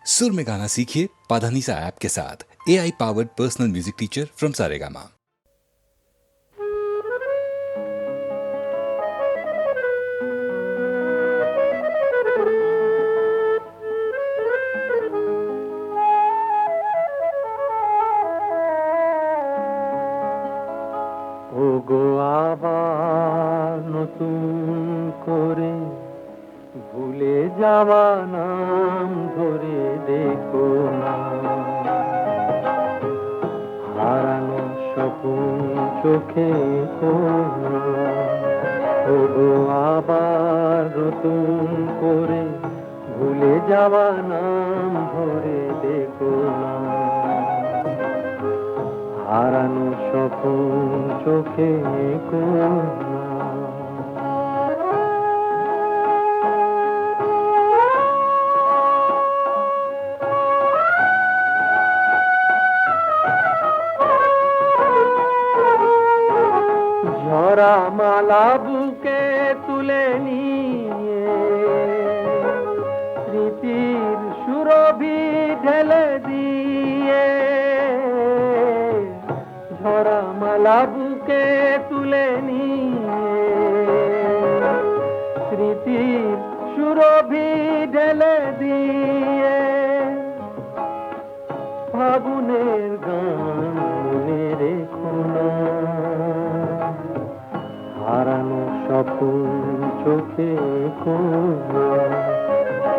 सुर में गाना सीखिए पाधानीसा ऐप के साथ। AI powered personal music teacher from Saregama. ওগো আবার নতুন করে ভুলে যাওয়া নাম ধরে দেখো না, হারানো স্বপ্ন চোখে কোনো। ওগো আবার নতুন করে ভুলে যাওয়া নাম ধরে দেখো না, হারানো স্বপ্ন চোখে কোনো। ঝরা মালা বুকে তুলে নিয়ে স্মৃতির সুরভি ঢেলে দিয়ে, ঝরা মালা বুকে তুলে নিয়ে স্মৃতির সুরভি ঢেলে দিয়ে, ফাগুনের গান মনে রেখো না, হারানো স্বপ্ন চোখে কোনো।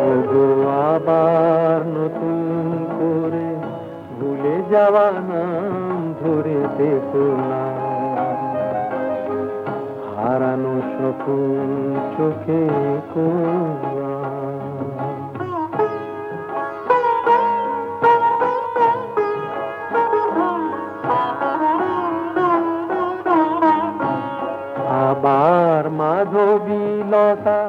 ওগো আবার নতুন করে ভুলে যাওয়া নাম ধরে দেখো না, হারানো স্বপ্ন চোখে কোনো। আবার মাধবীলতা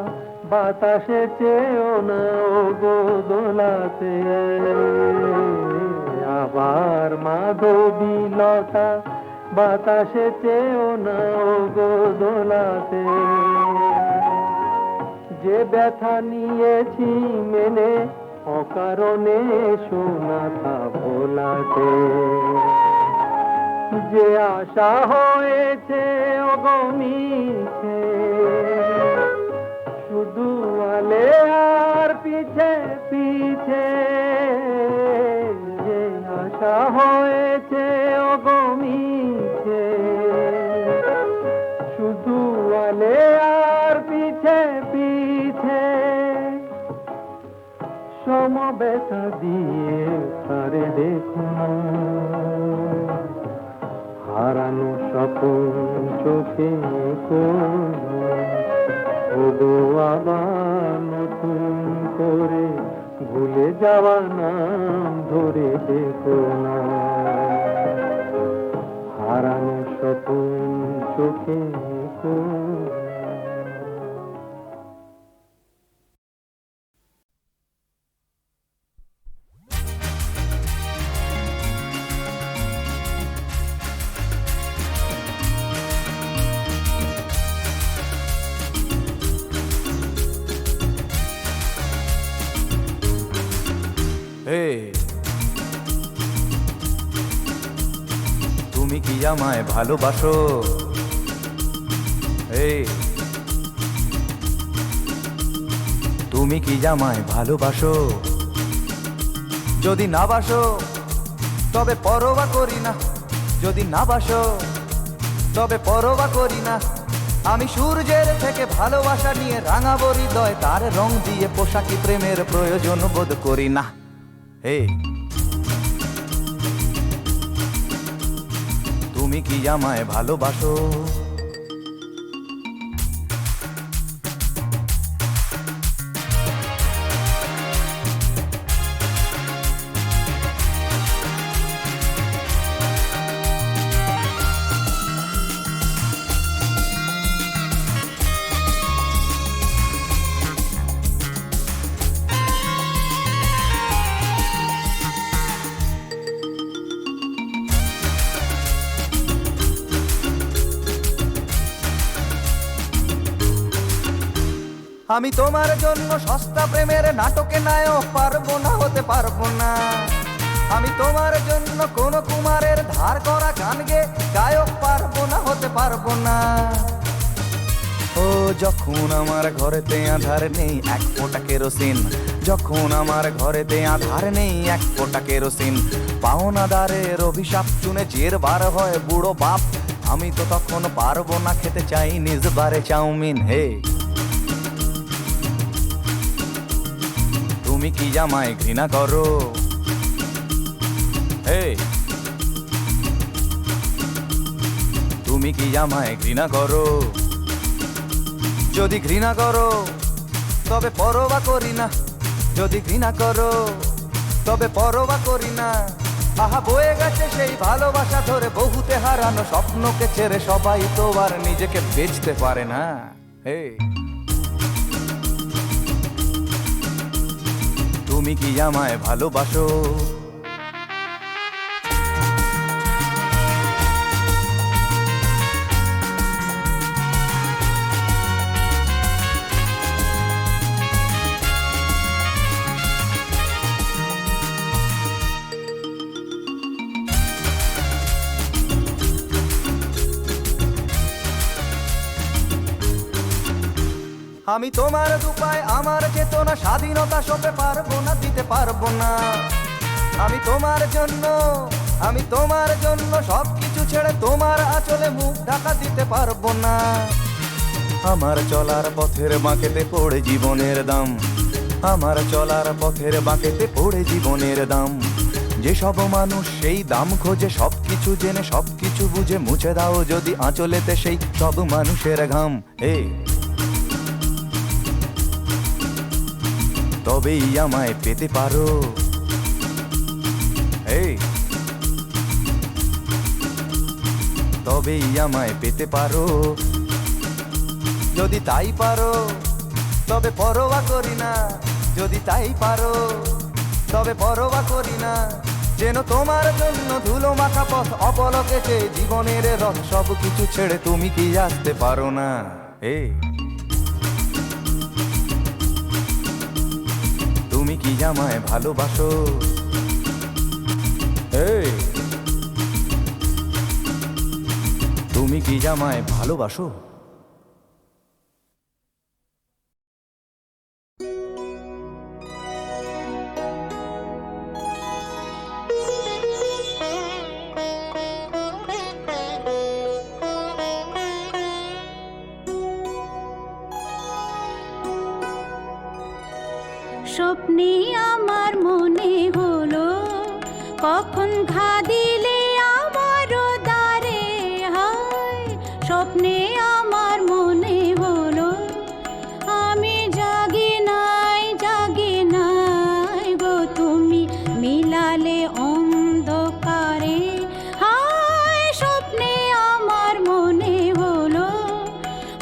বাতাসে চেয়েও না ওগো দোলাতে, আবার মাধবীলতা বাতাসে চেয়েও না ওগো দোলাতে, যে ব্যথা নিয়েছি মেনে অকারণে শোনা তা ভোলাতে, যে আশা হয়েছে অগমিছে শুধু আলে আর পিছে পিছে, যে আশা হয়েছে অগমিছে শুধু আলে আর পিছে পিছে, সমবেতা দিয়ে তারে দেখো না, হারানো স্বপ্ন চোখে কোনো। ওগো আবার নতুন করে ভুলে যাওয়া নাম ধরে দেখো না, হারানো স্বপ্ন চোখে কোনো। তুমি কি আমায় ভালোবাসো? তুমি কি আমায় ভালোবাসো? যদি না বাসো তবে পরোয়া করি না, যদি না বাসো তবে পরোয়া করি না। আমি সূর্যের থেকে ভালোবাসা নিয়ে রাঙাবো হৃদয়, তার রং দিয়ে পোশাকি প্রেমের প্রয়োজন বোধ করি না। তুমি কি আমায় ভালোবাসো? আমি তোমার জন্য সস্তা প্রেমের নাটকে নায়ক পারবো না, হতে পারবো না। আমি তোমার জন্য কোন কুমারের ধার করা গান গে গায়ক পারবো না, হতে পারবো না। ও যখন আমার ঘরেতে আধার নেই এক ফোঁটা কেরোসিন, যখন আমার ঘরেতে আধার নেই এক ফোঁটা কেরোসিন, পাওনাদারের অভিশাপ শুনে জের বার হয় বুড়ো বাপ, আমি তো তখন পারবো না খেতে চাই নিজ বারে চাউমিন। হে তুমি কি জামায় ঘৃণা করো? হে তুমি কি জামায় ঘৃণা করো? যদি ঘৃণা করো তবে পরোয়া করি না, যদি ঘৃণা করো তবে পরোয়া করি না। আহা বয়ে গেছে সেই ভালোবাসা ধরে, বহুতে হারানো স্বপ্নকে ছেড়ে সবাই তো আর নিজেকে বেচতে পারে না। হে তুমি কি আমায় ভালোবাসো? আমি তোমার দুপায় আমার চেতনা স্বাধীনতা সপে পারবো না, দিতে পারবো না। আমি তোমার জন্য সবকিছু ছেড়ে তোমার আঁচলে মুখ ঢাকা দিতে পারবো না। আমার চলার পথের বাঁকেতে পড়ে জীবনের দাম, আমার চলার পথের বাঁকেতে পড়ে জীবনের দাম। যেসব মানুষ সেই দাম খোঁজে, সবকিছু জেনে সবকিছু বুঝে, মুছে দাও যদি আঁচলেতে সেই সব মানুষের ঘাম। তবেই আমায় পেতে পারো। তবেই আমায় পেতে পারো। যদি তাই পারো তবে পরোয়া করি না, যদি তাই পারো তবে পরোয়া করি না। যেন তোমার জন্য ধুলো মাখা পথ অপলকেতে জীবনের রথ, সব কিছু ছেড়ে তুমি কি আসতে পারো না? তুমি কি আমায় ভালোবাসো? তুমি কি আমায় ভালোবাসো? স্বপ্নে আমার মনে হলো কখন ঘা দিলে আমার দ্বারে, হায় স্বপ্নে আমার মনে হলো আমি জাগি নাই গো, তুমি মিলালে অন্ধকারে। হায় স্বপ্নে আমার মনে হলো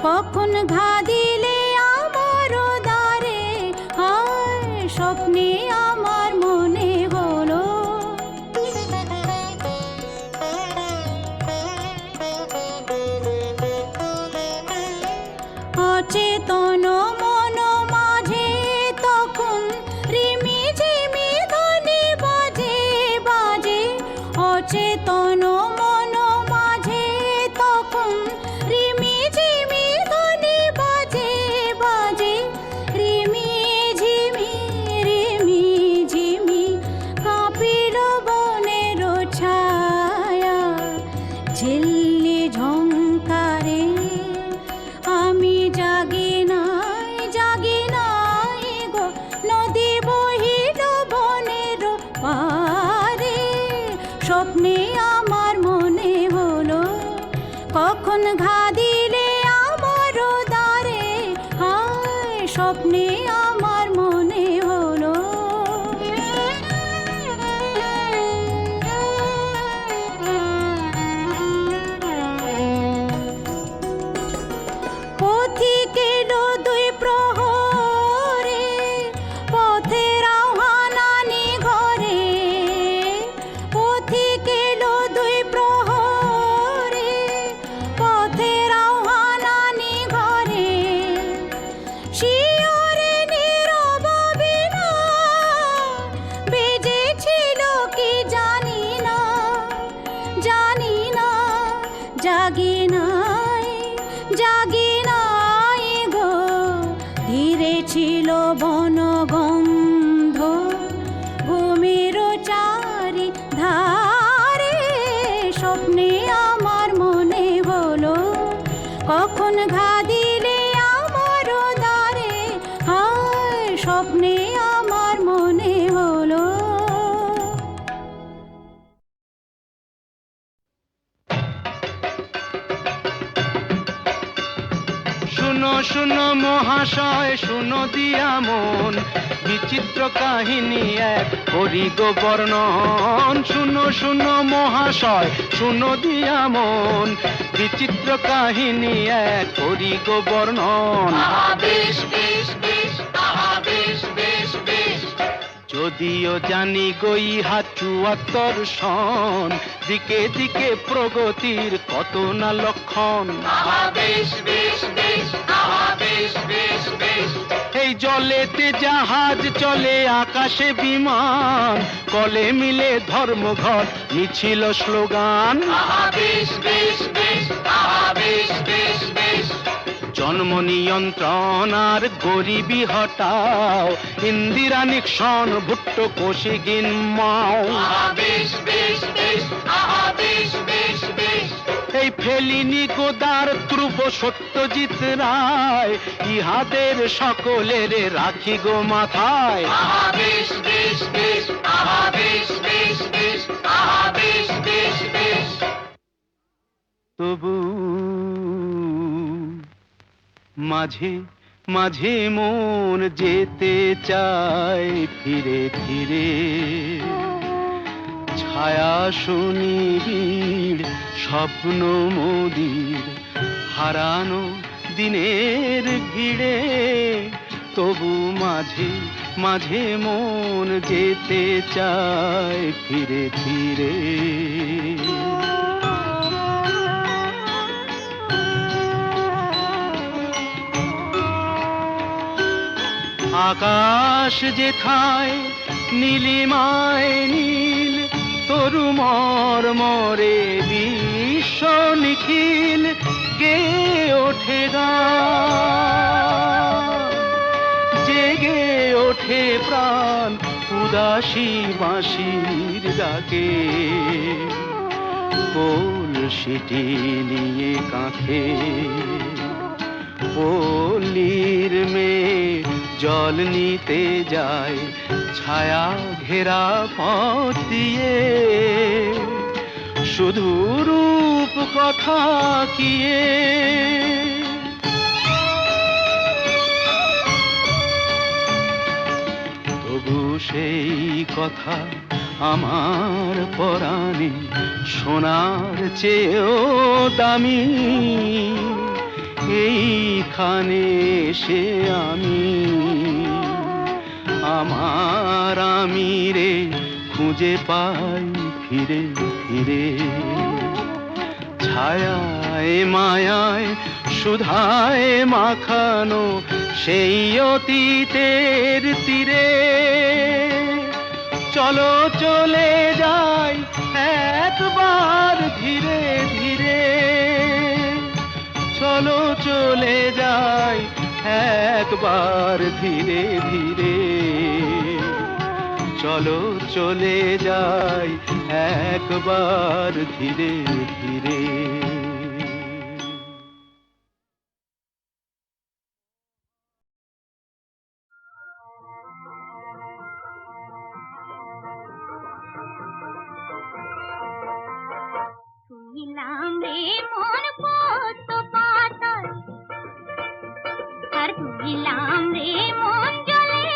কখন ঘা দিলে আমার দ্বারে, হায় স্বপ্নে আমার মনে হলো। অচেতন মন মাঝে তখন রিমি ঝিমি ধ্বনি বাজে বাজে, অচেতন মন মাঝে তখন রিমি ঝিমি ধ্বনি বাজে বাজে, রিমি ঝিমি কাঁপিল বনের ছায়া ঝিল্লি ঝংকারে। আমি জাগি নাই গো, নদী বহিল বনের পারে। স্বপ্নে আমার মনে হলো কখন ঘা দিলে আমার দ্বারে, হায় স্বপ্নে আমার মনে হলো। পথিক এলো দুই প্রহরে, পথের আহ্বানানি ঘরে। পথিক এলো দুই প্রহরে, পথের শুনো মহাশয় শুনো দিয়া মন, বিচিত্র কাহিনী এক করি গো বর্ণন। শুনো শুনো মহাশয় শুনো দিয়া মন, বিচিত্র কাহিনী এক করি গো বর্ণন। যদিও জানি গো ইহা ৭৪ সন, দিকে দিকে প্রগতির কত না লক্ষণ। এই জলেতে জাহাজ চলে আকাশে বিমান, কলে মিলে ধর্মঘট মিছিল স্লোগান। জন্ম নিয়ন্ত্রণ আর গরিবি হটাও, ইন্দিরা নিক্সন ভুট্টো কোশিগিন মাও। এই ফেলিনি গোদার ধ্রুব সত্যজিৎ রায়, ইহাদের সকলের রাখি গো মাথায়। তবু মাঝে মাঝে মন যেতে চায় ফিরে ফিরে, ছায়া সুনিবিড় স্বপ্ন মোদির হারানো দিনের ভিড়ে। তবু মাঝে মাঝে মন যেতে চায় ফিরে ফিরে। আকাশ যেথায় নীলিমায় নীল, তরু মরমরে বিশ্ব নিখিল গে ওঠে গান, জেগে ওঠে প্রাণ উদাসী বাঁশির ডাকে। কলসিটি নিয়ে কাঁখে পল্লীর মেয়ে জল নিতে যায়, ছায়া ঘেরা পথ দিয়ে। শুধু রূপ কথা কিয়ে, তবু সেই কথা আমার পরাণে সোনার চেয়েও দামি। এইখানে এসে আমি আমার আমিরে খুঁজে পাই ফিরে ফিরে। ছায়ায় মায়ায় সুধায় মাখানো সেই অতীতের তীরে। চলো চলে যাই একবার ধীরে ধীরে, চলো চলে যাই একবার ধীরে ধীরে। চলো চলে যাই একবার ধীরে ধীরে। শুনিলাম রে মন কত পাতাল, আর শুনিলাম রে মন জলে,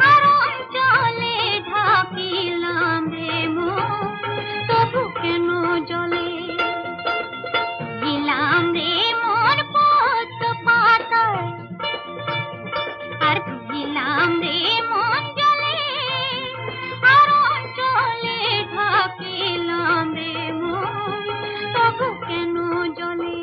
আর অঞ্চলে ঢাকিলাম রে মন, তবু কেন জলে। শুনিলাম রে মন কত পাতাল, আর শুনিলাম রে মন জলে, আর অঞ্চলে ঢাকিলাম রে মন, তবু কেন জলে।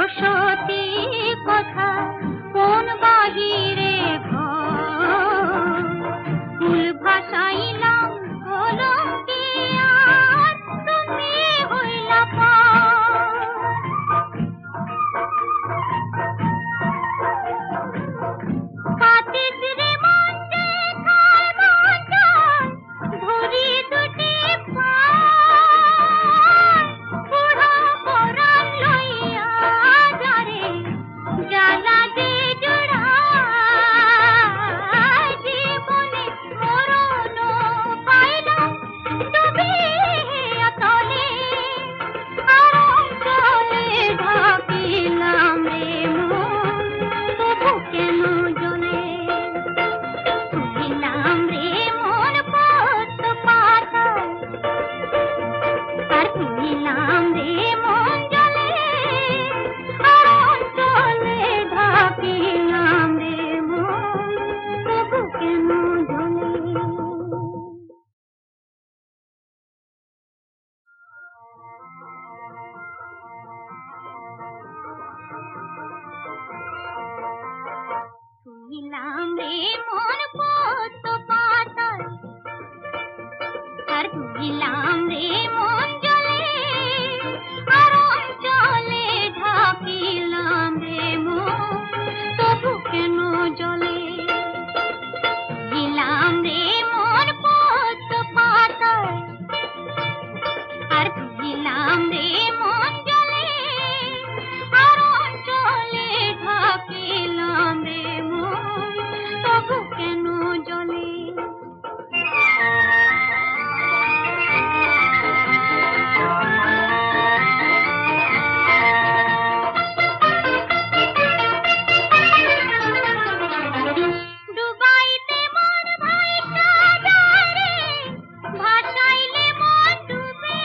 বসতি কথা কোন বাহিরে ঘর ফুল ভাসাইলাম কলঙ্কে আর তুমি হইলা কাতিস রে মন যে খায় মন যায় ধরি দুটি পায় বুড়া পরাণ লইয়া যারে জ্বালা যে জোড়ায় জীবনে মরণ পাইলাম ডুবিয়া তলে আর অঞ্চলে ঢাকিলাম রে মন তবু কেন জ্বলে তুলিলাম রে মন পদ্ম পাতায় আর তুলিলাম রে মন জলে আর অঞ্চলে ঢাকিলাম রে মন তবু কেন জ্বলে তুলিলাম রে মন পদ্ম পাতায় আর তুলিলাম রে মন জলে আর অঞ্চলে ঢাকিলাম রে মন তবু কেন জলে তুলিলাম রে মন পদ্ম পাতায় আর তুলিলাম রে মন জলে আর অঞ্চলে ঢাকিলাম রে মন তবু কেন জলে ডুবাইতে মন ভাইসা যায় রে ভাসাইলে মন ডুবে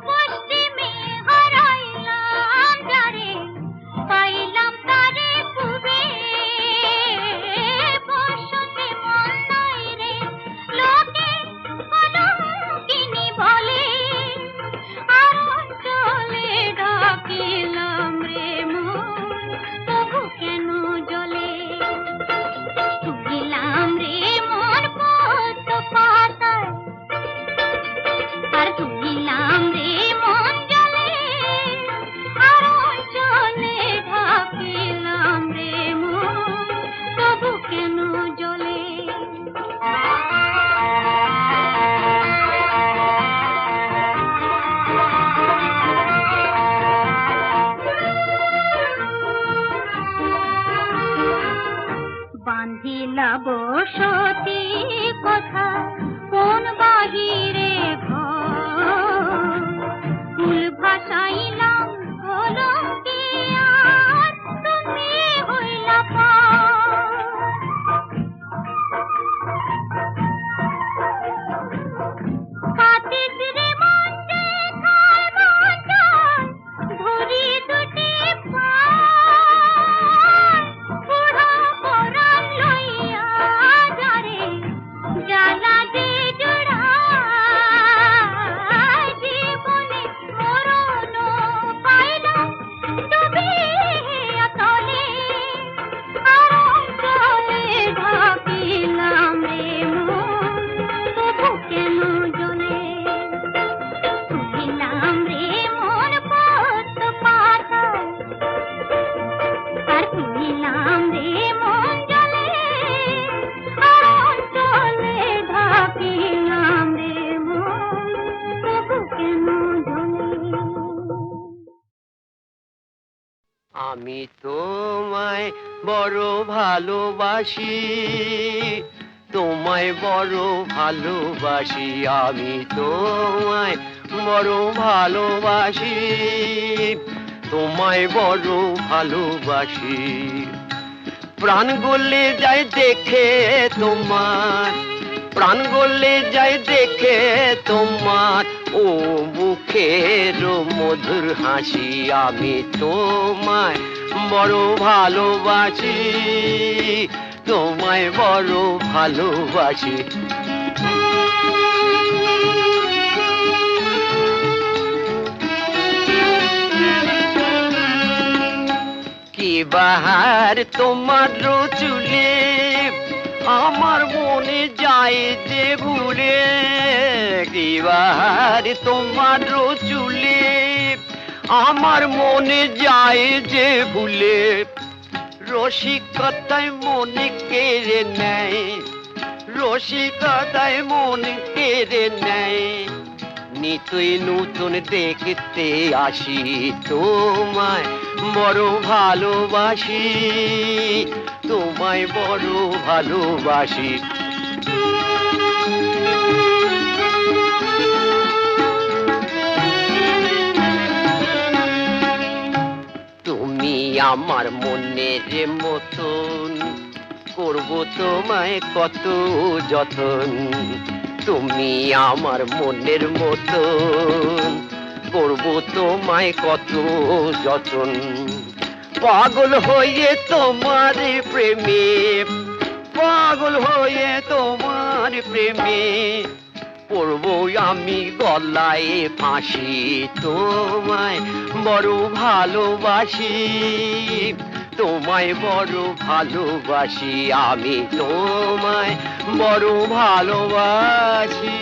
পশ্চিমে হারাইলাম যারে পাইলাম তারে পুবে বসতে মন নাই রে লোকে কলঙ্কিনী বলে আর অঞ্চলে ডাকিলাম রে মন তবু কেন জলে তুলিলাম রে মন পদ্ম পাতায় আর তুলিলাম রে মন জলে আর অঞ্চলে ঢাকিলাম রে মন তবু কেন জলে বান্ধিলা বসতি কথা কোন বাহিরে ঘর ফুল ভাসাইলাম কলঙ্কে আর তুমি হইলা কাতিস রে মন যে খায় মন যায় ধরি দুটি পায় বুড়া পরাণ লইয়া যারে জ্বালা যে জোড়ায় জীবনে মরণ পাইলাম ডুবিয়া তলে আর অঞ্চলে ঢাকিলাম রে মন তবু কেন জলে তুলিলাম রে মন পদ্ম পাতায় আর তুলিলাম রে মন জলে আর অঞ্চলে ঢাকিলাম রে মন তবু কেন জলে আমি তোমায় বড় ভালোবাসি তোমায় বড় ভালোবাসি আমি তোমায় বড় ভালোবাসি তোমায় বড় ভালোবাসি প্রাণ গলে যায় দেখে তোমার প্রাণ গলে যায় দেখে তোমার ও মুখের মধুর হাসি আমি তোমায় বড় ভালোবাসি তোমায় বড় ভালোবাসি বাহার তোমার চুলে আমার মনে যায় যে ভুলে, কি বাহার তোমার চুলে আমার মনে যায় যে ভুলে, রসিকতায় মনে কেড়ে নেয়, রসিকতায় মন কেড়ে নেয়। নিতই নতুন দেখতে আসি তোমায় বড় ভালোবাসি, তোমায় বড় ভালোবাসি। তুমি আমার মনের মতন, করবো তোমায় কত যতন। তুমি আমার মনের মতন, করবো তোমায় কত যতন। পাগল হয়ে তোমার প্রেমে, পাগল হয়ে তোমার প্রেমে পড়বো আমি গলায় ফাঁসি, তোমায় বড় ভালোবাসি, তোমায় বড় ভালোবাসি, আমি তোমায় বড় ভালোবাসি।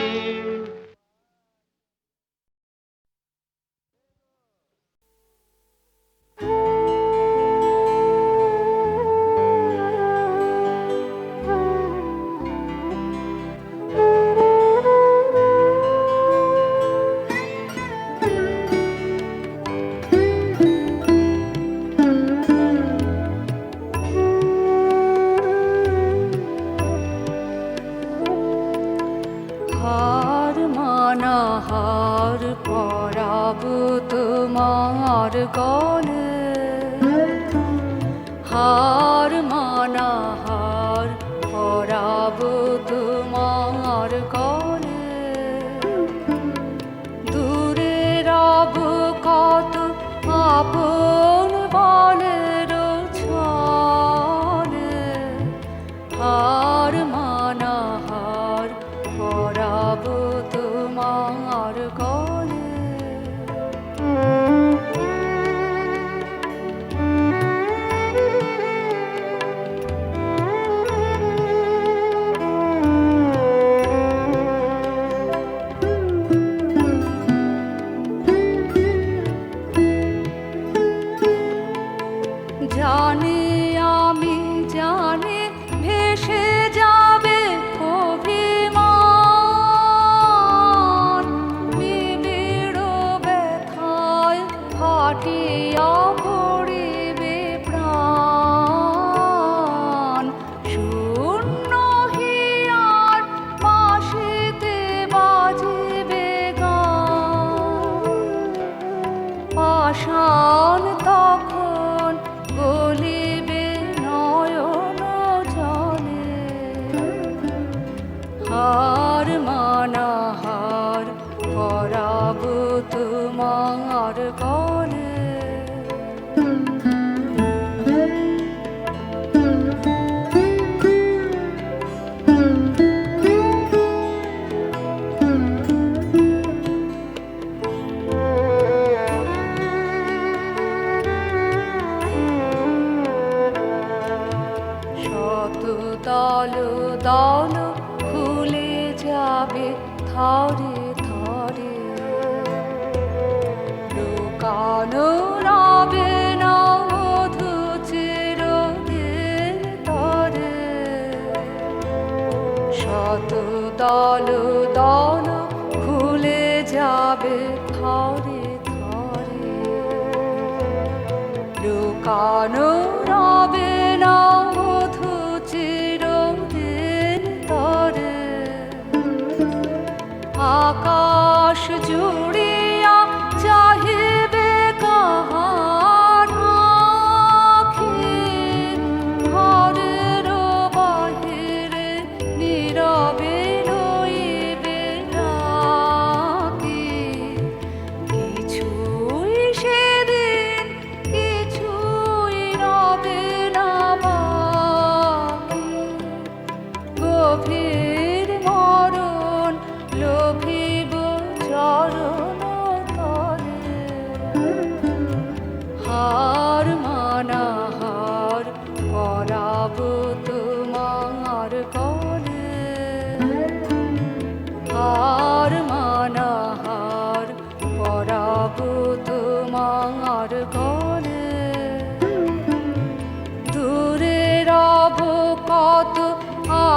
হার মানা হার পরাবো তোমার গলে, হার মানা হার পরাবো তোমার গলে। দূরে রব কত আপন বলের ছলে, হার মানা হার পরাবো তোমার গলে। জানি আমি জানি ভেসে যাবে অভিমান, নিবিড় ব্যথায় ফাটিয়া পড়িবে প্রাণ। শূন্য হিয়ার বাঁশিতে বাজিবে গান, পাষাণ তখন গলিবে নয়ন জলে। হার মানা হার পরাবো তোমার গলে। শত দল দল খুলে যাবে থরে থরে, লুকানো রবে না মধু চিরদিন তরে। শত দল দল খুলে যাবে থরে থরে, লুকানো রবে না মধু চিরদিন তরে। আকাশ জুড়িয়া চাহিবে কাহার আঁখি, ঘরের বাহিরে নীরবে রইবে রাখি। কিছুই সেদিন কিছুই রবে না বাকি, গভীর মরণ লোভিব চরণ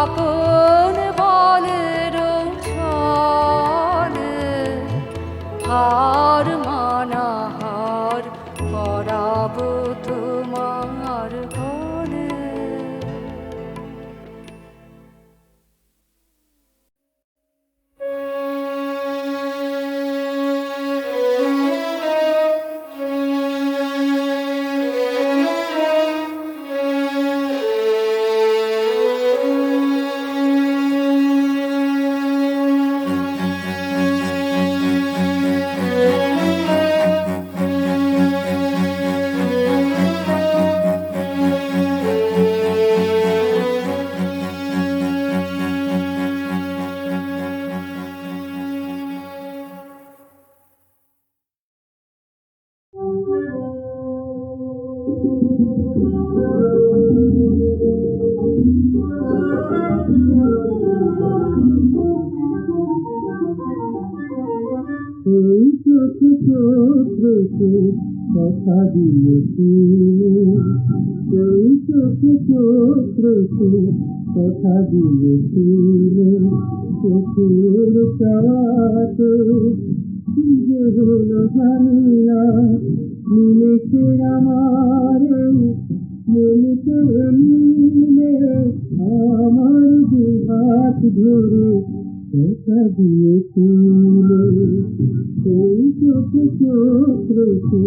আপন বলের ছলে হার মানাহার করাবো তোমার ঘরে। এই চোখে চোখ রেখে কথা দিয়েছিলে, এই চোখে চোখ রেখে কথা দিয়েছিলে, চোখের চাওয়াতে কি যে হলো জানি না, মিলেছে আমার এই মনকে মিলে, আমার দুহাত ধরে কথা দিয়েছিলে, সেই চোখে চোখ রেখে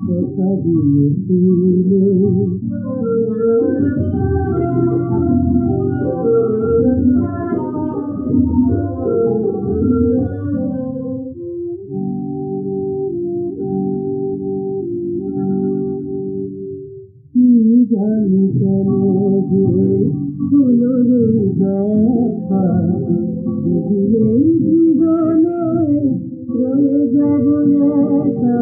কথা দিয়েছিলে। কি জানি কেন যে হলো রে দেখা, এই জীবনে রয়ে যাব একা,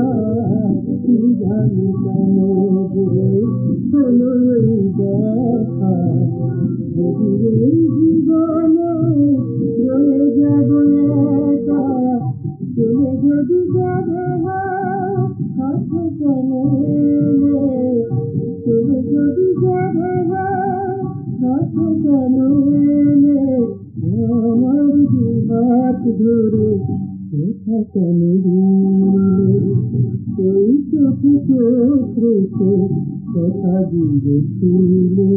কি জানি কেন যে হলো এই দেখা, এই জীবনে রয়ে যাব একা, চলে যদি যাবে হাতে কেন এলে, চলে যদি যাবে হাতে কেন এলে, আমার দুহাত ধরে কথা কেন দিলে, এই চোখে চোখ রেখে কথা দিয়েছিলে।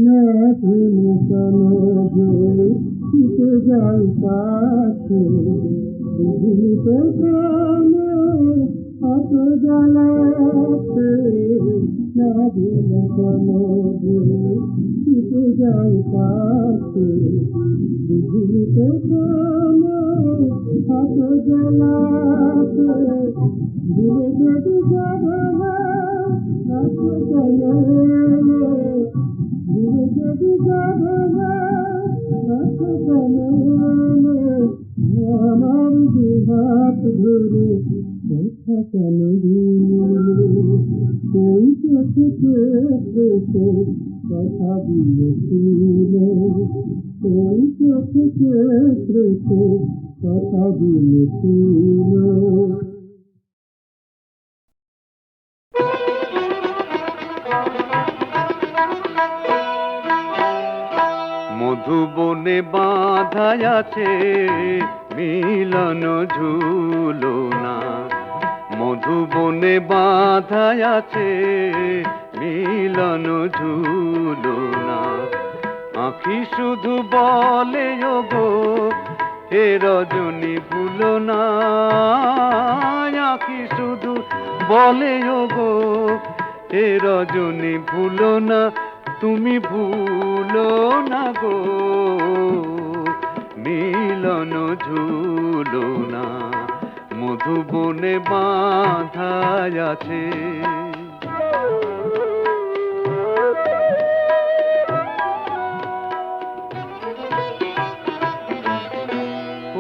না ভেবে কেন যে ছুটে যাই কাছে, বুঝলি তো কেন এত জ্বালাতে, না ভেবে কেন যে ছুটে যাই কাছে, বুঝলি তো কেন এত জ্বালাতে, দূরে যদি যাবে কাছে কেন এলে, দূরে যদি যাবে কাছে কেন এলে, আমার দুহাত ধরে কথা কেন দিলে, সেই চোখে চোখ রেখে কথা দিয়েছিলে, সেই চোখে চোখ রেখে কথা দিয়েছিলে। মধুবনে বাঁধা আছে মিলন ঝুলনা, মধুবনে বাঁধা আছে মিলন ঝুলনা, আঁখি শুধু বলে ওগো হে রজনী ভুলো না, আঁখি শুধু বলে ওগো হে রজনী ভুলো না, তুমি ভুলো না গো মিলন ঝুলনা, মধুবনে বাঁধা আছে।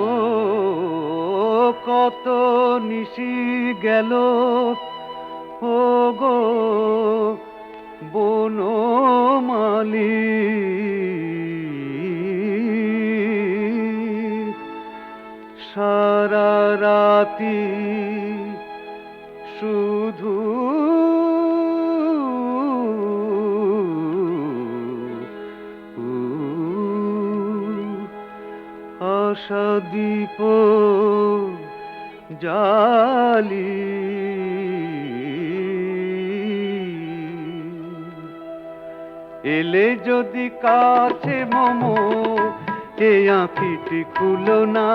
ও কত নিশি গেল ও গো বনমালী, সারা রাতি শুধু আশা দীপ জালি এলে যদি কাছে মমো এ আঁখিটি খুলো না,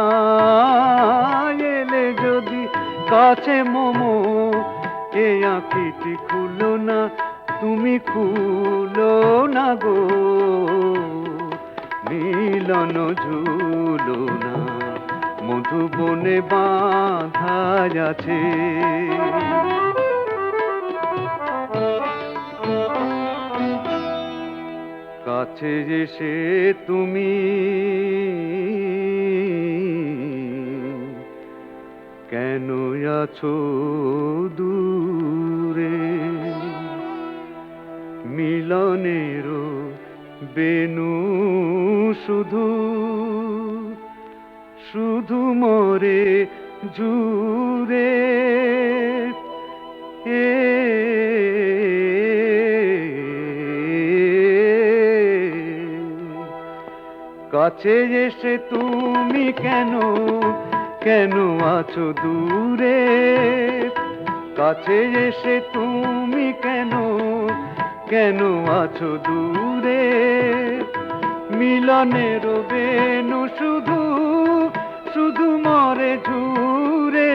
এলে যদি কাছে মমো এ আঁখিটি খুলো না, তুমি খুলো না গো, মিলন ঝুলো না, মধুবনে বাঁধা আছে। কাছে এসে তুমি কেন আছো দূরে, মিলনের বেনু শুধু শুধু মরে জুড়ে, কাছে এসে তুমি কেন কেন আছো দূরে, কাছে এসে তুমি কেন কেন আছো দূরে, মিলনের বেনু শুধু শুধু মরে ঝুরে,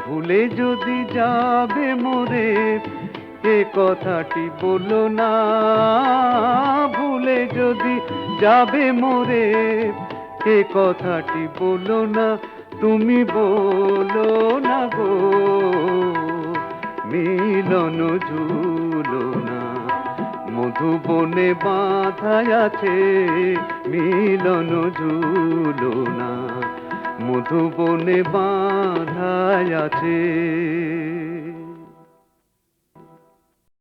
ভুলে যদি যাবে মোরে এ কথাটি বলো না, ভুলে যদি যাবে মোরে এ কথাটি বলো না, তুমি বলো না গো, মিলন ঝুলো না, মধুবনে বাঁধা আছে, মিলন ঝুলো না, মধুবনে বাঁধা আছে।